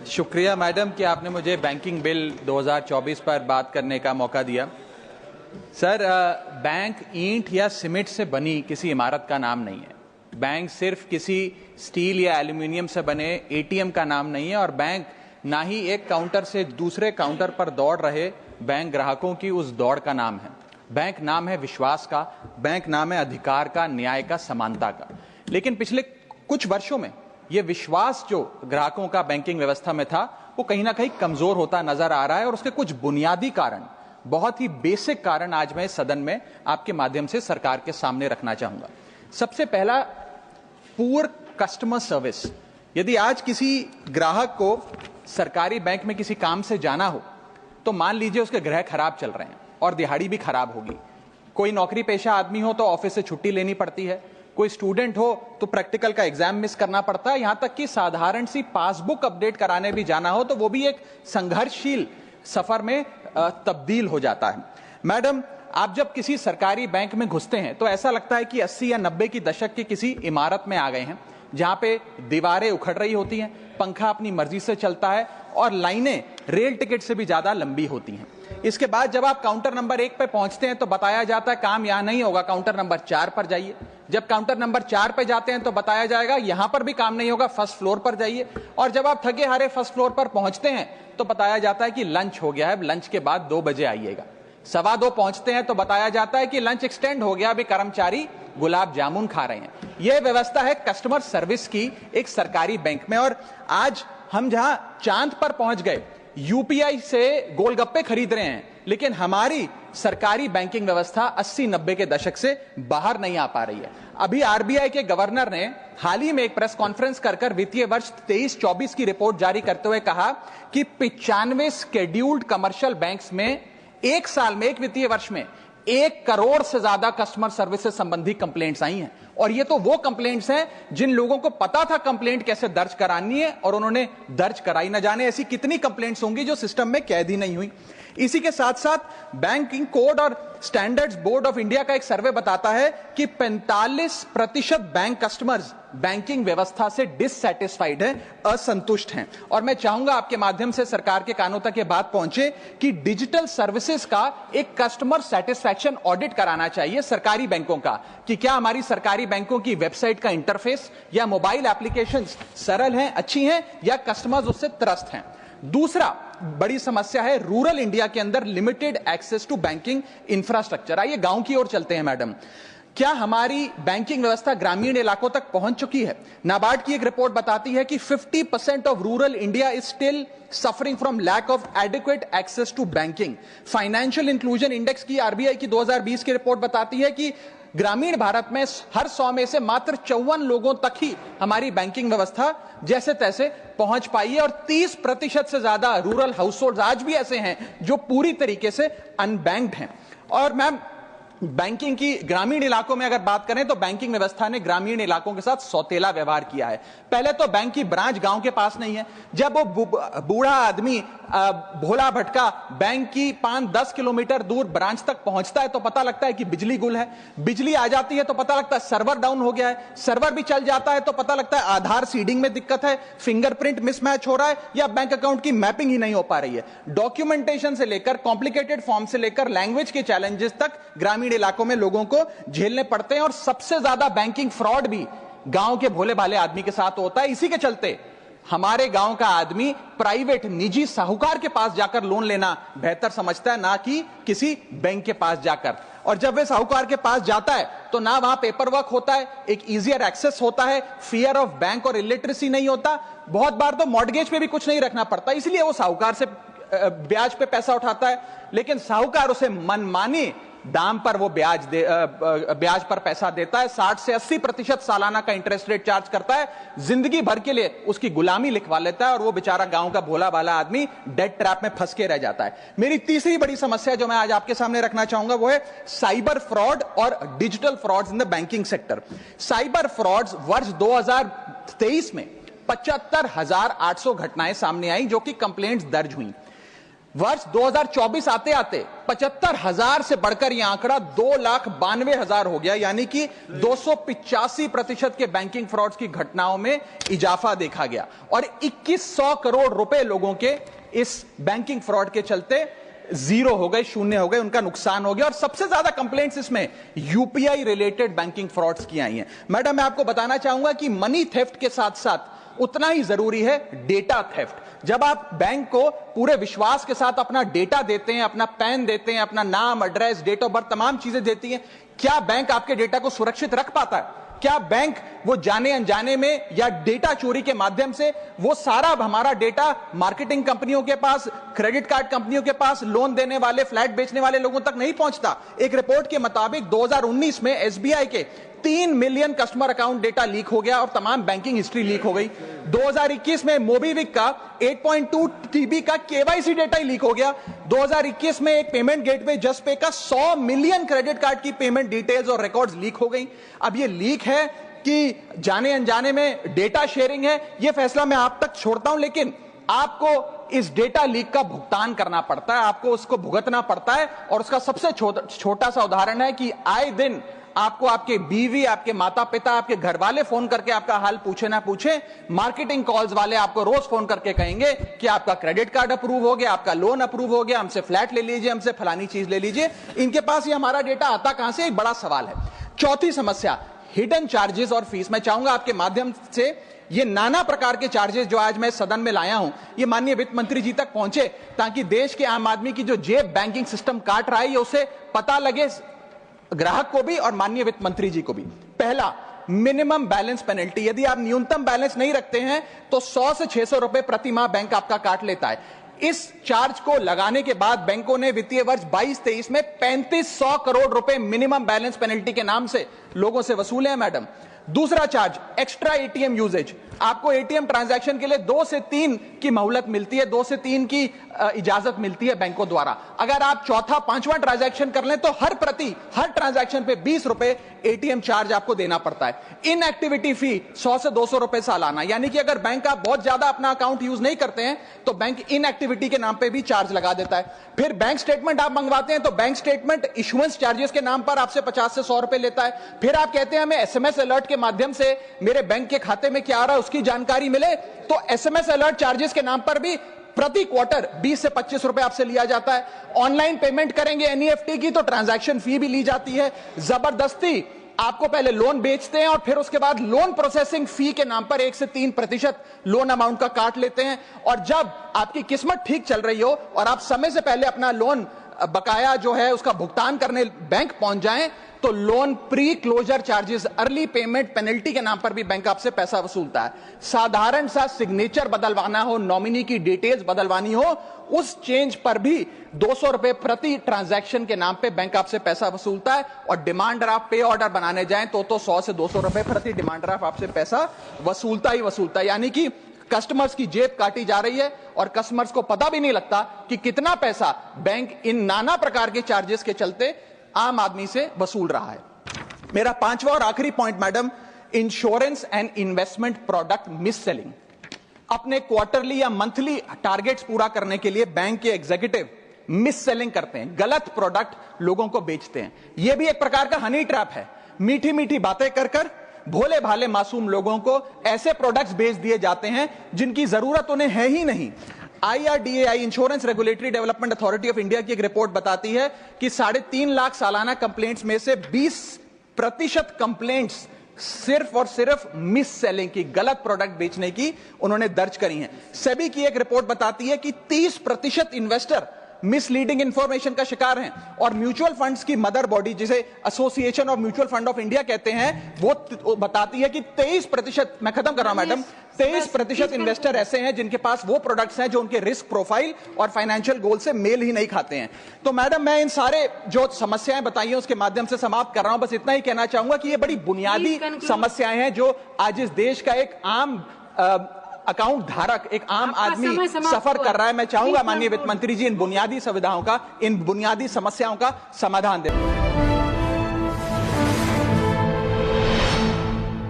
शुक्रिया मैडम कि आपने मुझे बैंकिंग बिल 2024 पर बात करने का मौका दिया। सर, बैंक ईंट या सीमेंट से बनी किसी इमारत का नाम नहीं है। बैंक सिर्फ किसी स्टील या एल्यूमिनियम से बने एटीएम का नाम नहीं है, और बैंक ना ही एक काउंटर से दूसरे काउंटर पर दौड़ रहे बैंक ग्राहकों की उस दौड़ का नाम है। बैंक नाम है विश्वास का, बैंक नाम है अधिकार का, न्याय का, समानता का। लेकिन पिछले कुछ वर्षों में यह विश्वास जो ग्राहकों का बैंकिंग व्यवस्था में था, वो कहीं ना कहीं कमजोर होता नजर आ रहा है, और उसके कुछ बुनियादी कारण, बहुत ही बेसिक कारण आज मैं सदन में आपके माध्यम से सरकार के सामने रखना चाहूंगा। सबसे पहला, पुअर कस्टमर सर्विस। यदि आज किसी ग्राहक को सरकारी बैंक में किसी काम से जाना हो, तो मान लीजिए उसके ग्रह खराब चल रहे हैं और दिहाड़ी भी खराब होगी। कोई नौकरी पेशा आदमी हो तो ऑफिस से छुट्टी लेनी पड़ती है, कोई स्टूडेंट हो तो प्रैक्टिकल का एग्जाम मिस करना पड़ता है, यहां तक कि साधारण सी पासबुक अपडेट कराने भी जाना हो तो वो भी एक संघर्षशील सफर में तब्दील हो जाता है। मैडम, आप जब किसी सरकारी बैंक में घुसते हैं तो ऐसा लगता है कि 80 या 90 की दशक की किसी इमारत में आ गए हैं, जहां पे दीवारें उखड़ रही होती हैं, पंखा अपनी मर्जी से चलता है और लाइनें रेल टिकट से भी ज्यादा लंबी होती हैं। इसके बाद जब आप काउंटर नंबर 1 पे पहुंचते हैं तो बताया जाता है काम यहां नहीं होगा, काउंटर नंबर 4 पर जाइए। जब काउंटर नंबर 4 पे जाते हैं तो बताया जाएगा यहां पर भी काम नहीं होगा, फर्स्ट फ्लोर पर जाइए। और जब आप थके हारे फर्स्ट फ्लोर पर पहुंचते हैं तो बताया जाता है कि लंच हो गया है, लंच के बाद 2 बजे आइएगा। 2:15 पहुंचते हैं तो बताया जाता है कि लंच एक्सटेंड हो गया, अभी कर्मचारी गुलाब जामुन खा रहे हैं। यह व्यवस्था है कस्टमर सर्विस की एक सरकारी बैंक में। और आज हम जहां चांद पर पहुंच गए, यूपीआई से गोलगप्पे खरीद रहे हैं, लेकिन हमारी सरकारी बैंकिंग व्यवस्था 80-90 के दशक से बाहर नहीं आ पा रही है। अभी आरबीआई के गवर्नर ने हाल ही में एक प्रेस कॉन्फ्रेंस कर वित्तीय वर्ष 23-24 की रिपोर्ट जारी करते हुए कहा कि 95 शेड्यूल्ड कमर्शियल बैंक्स में एक साल में, एक वित्तीय वर्ष में 1 करोड़ से ज्यादा कस्टमर सर्विस से संबंधी कंप्लेंट्स आई हैं। और ये तो वो कंप्लेंट्स हैं जिन लोगों को पता था कंप्लेंट कैसे दर्ज करानी है और उन्होंने दर्ज कराई। न जाने ऐसी कितनी कंप्लेंट्स होंगी जो सिस्टम में कैद ही नहीं हुई। इसी के साथ साथ बैंकिंग कोड और स्टैंडर्ड्स बोर्ड ऑफ इंडिया का एक सर्वे बताता है कि 45% बैंक कस्टमर्स बैंकिंग व्यवस्था से डिससैटिस्फाइड हैं, असंतुष्ट हैं। और मैं चाहूंगा आपके माध्यम से सरकार के कानों तक ये बात पहुंचे कि डिजिटल सर्विसेज का एक कस्टमर सेटिस्फैक्शन ऑडिट कराना चाहिए सरकारी बैंकों का, कि क्या हमारी सरकारी बैंकों की वेबसाइट का इंटरफेस या मोबाइल एप्लीकेशंस सरल हैं, अच्छी हैं, या कस्टमर्स उससे त्रस्त हैं। दूसरा बड़ी समस्या है रूरल इंडिया के अंदर limited access to banking infrastructure. आइए गांव की ओर चलते हैं। मैडम, क्या हमारी बैंकिंग व्यवस्था ग्रामीण इलाकों तक पहुंच चुकी है? नाबार्ड की एक रिपोर्ट बताती है कि 50% of rural India is still suffering from lack of adequate access to banking. Financial inclusion index की आरबीआई की 2020 की रिपोर्ट बताती है कि ग्रामीण भारत में हर 100 में से मात्र 54 लोगों तक ही हमारी बैंकिंग व्यवस्था जैसे तैसे पहुंच पाई है, और 30% से ज्यादा रूरल हाउसहोल्ड आज भी ऐसे हैं जो पूरी तरीके से अनबैंक्ड हैं। और मैम, बैंकिंग की ग्रामीण इलाकों में अगर बात करें तो बैंकिंग व्यवस्था ने ग्रामीण इलाकों के साथ सौतेला व्यवहार किया है। पहले तो बैंक की ब्रांच गांव के पास नहीं है। जब वो बूढ़ा आदमी भोला भटका बैंक की 5-10 किलोमीटर दूर ब्रांच तक पहुंचता है तो पता लगता है कि बिजली गुल है। बिजली आ जाती है तो पता लगता है सर्वर डाउन हो गया है। सर्वर भी चल जाता है तो पता लगता है आधार सीडिंग में दिक्कत है, फिंगरप्रिंट मिसमैच हो रहा है, या बैंक अकाउंट की मैपिंग ही नहीं हो पा रही है। डॉक्यूमेंटेशन से लेकर कॉम्प्लिकेटेड फॉर्म से लेकर लैंग्वेज के चैलेंजेस तक ग्रामीण इलाकों में लोगों को झेलने पड़ते हैं। और सबसे ज्यादा बैंकिंग फ्रॉड भी गांव के भोले भाले आदमी के साथ होता है। इसी के चलते हमारे गांव का आदमी प्राइवेट निजी साहूकार के पास जाकर लोन लेना बेहतर समझता है, ना कि किसी बैंक के पास जाकर। और जब वे साहूकार के पास जाता है तो ना वहां पेपर वर्क होता है, एक इजियर एक्सेस होता है, फियर ऑफ बैंक और इलिटरेसी नहीं होता। बहुत बार तो मॉर्गेज पे भी कुछ नहीं रखना पड़ता, इसलिए वो साहूकार से ब्याज पे पैसा उठाता है, लेकिन साहूकार उसे मनमानी दाम पर वो ब्याज पर पैसा देता है। 60 से 80% सालाना का इंटरेस्ट रेट चार्ज करता है, जिंदगी भर के लिए उसकी गुलामी लिखवा लेता है, और वो बेचारा गांव का भोला भाला आदमी डेट ट्रैप में फंस के रह जाता है। मेरी तीसरी बड़ी समस्या जो मैं आज आपके सामने रखना चाहूंगा वो है साइबर फ्रॉड और digital frauds in the banking sector. Cyber frauds वर्ष 2023 में 75,800 घटनाएं सामने आई जो कि कंप्लेंट्स दर्ज हुई। वर्ष 2024 आते आते 75,000 से बढ़कर यह आंकड़ा 2,92,000 हो गया, यानी कि 285% के बैंकिंग फ्रॉड्स की घटनाओं में इजाफा देखा गया और 2100 करोड़ रुपए लोगों के इस बैंकिंग फ्रॉड के चलते जीरो हो गए, शून्य हो गए, उनका नुकसान हो गया। और सबसे ज्यादा कंप्लेंट्स इसमें यूपीआई रिलेटेड बैंकिंग फ्रॉड्स की आई हैं। मैडम, मैं आपको बताना चाहूंगा कि मनी थेफ्ट के साथ साथ उतना ही जरूरी है डेटा थेफ्ट। जब आप बैंक को पूरे विश्वास के साथ अपना डेटा देते हैं, अपना पैन देते हैं, अपना नाम, एड्रेस, डेट ऑफ बर्थ, तमाम चीजें देती हैं, क्या बैंक आपके डेटा को सुरक्षित रख पाता है? क्या बैंक वो जाने अनजाने में या डेटा चोरी के माध्यम से वो सारा हमारा डेटा मार्केटिंग कंपनियों के पास, क्रेडिट कार्ड कंपनियों के पास, लोन देने वाले, फ्लैट बेचने वाले लोगों तक नहीं पहुंचता? एक रिपोर्ट के मुताबिक 2019 में एसबीआई के 3 million customer account data leak हो गया और तमाम बैंकिंग हिस्ट्री लीक हो गई। 2021 में मोबीविक का 8.2 टीबी का केवाईसी डेटा ही लीक हो गया। 2021 में एक पेमेंट गेटवे जस्पे का 100 मिलियन क्रेडिट कार्ड की पेमेंट डिटेल्स और रिकॉर्ड्स लीक हो गई। अब ये लीक है कि जाने अनजाने में डेटा शेयरिंग है, यह फैसला मैं आप तक छोड़ता हूं, लेकिन आपको इस डेटा लीक का भुगतान करना पड़ता है, आपको उसको भुगतना पड़ता है। और उसका सबसे छोटा सा उदाहरण है कि आए दिन आपको आपके बीवी, आपके माता पिता, आपके घर वाले फोन करके आपका हाल पूछे ना पूछे, मार्केटिंग कॉल्स वाले आपको रोज फोन करके कहेंगे कि आपका क्रेडिट कार्ड अप्रूव हो गया, आपका लोन अप्रूव हो गया, हमसे फ्लैट ले लीजिए, हमसे फलानी चीज ले लीजिए। इनके पास ये हमारा डेटा आता कहां से, एक बड़ा सवाल है। चौथी समस्या, हिडन चार्जेस और फीस। मैं चाहूंगा आपके माध्यम से ये नाना प्रकार के चार्जेस जो आज मैं सदन में लाया हूं, ये माननीय वित्त मंत्री जी तक पहुंचे, ताकि देश के आम आदमी की जो जेब बैंकिंग सिस्टम काट रहा है, ये उसे पता लगे, ग्राहक को भी और माननीय वित्त मंत्री जी को भी। पहला, मिनिमम बैलेंस पेनल्टी। यदि आप न्यूनतम बैलेंस नहीं रखते हैं तो 100 से 600 रुपए प्रति माह बैंक आपका काट लेता है। इस चार्ज को लगाने के बाद बैंकों ने वित्तीय वर्ष 22-23 में 3500 करोड़ रुपए मिनिमम बैलेंस पेनल्टी के नाम से लोगों से वसूले हैं। मैडम, दूसरा चार्ज, एक्स्ट्रा एटीएम यूजेज। आपको एटीएम ट्रांजैक्शन के लिए 2 से 3 की मोहलत मिलती है, 2 से 3 की इजाजत मिलती है बैंकों द्वारा। अगर आप चौथा, पांचवा ट्रांजैक्शन कर लें तो हर ट्रांजैक्शन पे 20 रुपए एटीएम चार्ज आपको देना पड़ता है। इनएक्टिविटी फी 100 से 200 रुपए सालाना, यानी कि अगर बैंक आप बहुत ज्यादा अपना अकाउंट यूज नहीं करते हैं तो बैंक इनएक्टिविटी के नाम पे भी चार्ज लगा देता है। फिर बैंक स्टेटमेंट आप मंगवाते हैं तो बैंक स्टेटमेंट इशुएंस चार्जेस के नाम पर आपसे 50 से 100 रुपए लेता है। फिर आप कहते हैं हमें एसएमएस अलर्ट के माध्यम से मेरे बैंक के खाते में क्या आ रहा है उसकी जानकारी मिले, तो एसएमएस अलर्ट चार्जेस के नाम पर भी प्रति क्वार्टर 20 से 25 रुपए आपसे लिया जाता है। ऑनलाइन पेमेंट करेंगे एनईएफटी की तो ट्रांजैक्शन फी भी ली जाती है। जबरदस्ती आपको पहले लोन बेचते हैं और फिर उसके बाद लोन प्रोसेसिंग फी के नाम पर 1 से 3% लोन अमाउंट का काट लेते हैं। और जब आपकी किस्मत ठीक चल रही हो और आप समय से पहले अपना लोन बकाया जो है उसका भुगतान करने बैंक पहुंच जाएं तो loan pre closure charges, early payment penalty के नाम पर भी बैंक आपसे पैसा वसूलता है। साधारण सा सिग्नेचर बदलवाना हो, नॉमिनी की डिटेल्स बदलवानी हो, उस चेंज पर भी 200 रुपए प्रति ट्रांजैक्शन के नाम पे बैंक आपसे पैसा वसूलता है। और डिमांड ड्राफ्ट, पे ऑर्डर बनाने जाएं तो 100 से 200 रुपए प्रति डिमांड ड्राफ्ट आपसे पैसा वसूलता ही वसूलता है। यानी कि कस्टमर्स की जेब काटी जा रही है और कस्टमर्स को पता भी नहीं लगता कि कितना पैसा बैंक इन नाना प्रकार के चार्जेस के चलते आम आदमी से वसूल रहा है। मेरा पांचवा और आखिरी point madam, insurance and investment product miss selling. अपने क्वार्टरली या मंथली टारगेट्स पूरा करने के लिए बैंक के एग्जीक्यूटिव मिस सेलिंग करते हैं, गलत प्रोडक्ट लोगों को बेचते हैं। यह भी एक प्रकार का हनी ट्रैप है। मीठी मीठी बातें कर भोले भाले मासूम लोगों को ऐसे प्रोडक्ट्स बेच दिए जाते हैं जिनकी जरूरत उन्हें है ही नहीं। IRDAI, insurance regulatory development authority of India की एक रिपोर्ट बताती है कि 3.5 लाख सालाना कंप्लेंट्स में से 20% कंप्लेंट्स सिर्फ और सिर्फ मिस सेलिंग की, गलत प्रोडक्ट बेचने की उन्होंने दर्ज करी हैं। सेबी की एक रिपोर्ट बताती है कि 30% इन्वेस्टर मिसलीडिंग इंफॉर्मेशन का शिकार हैं। और म्यूचुअल फंड्स की मदर बॉडी, जिसे association of mutual fund of India कहते हैं, वो बताती है कि 23%, मैं खत्म कर रहा हूं मैडम, 23% इन्वेस्टर ऐसे हैं जिनके पास वो प्रोडक्ट्स हैं जो उनके रिस्क प्रोफाइल और फाइनेंशियल गोल से मेल ही नहीं खाते हैं। तो मैडम, मैं इन सारे जो समस्याएं बताई हैं उसके माध्यम से समाप्त कर रहा हूं। बस इतना ही कहना चाहूंगा कि ये बड़ी बुनियादी समस्याएं हैं जो आज इस देश का एक आम अकाउंट धारक, एक आम आदमी सफर कर रहा है। मैं चाहूंगा माननीय वित्त मंत्री जी इन बुनियादी सुविधाओं का, इन बुनियादी समस्याओं का समाधान दें।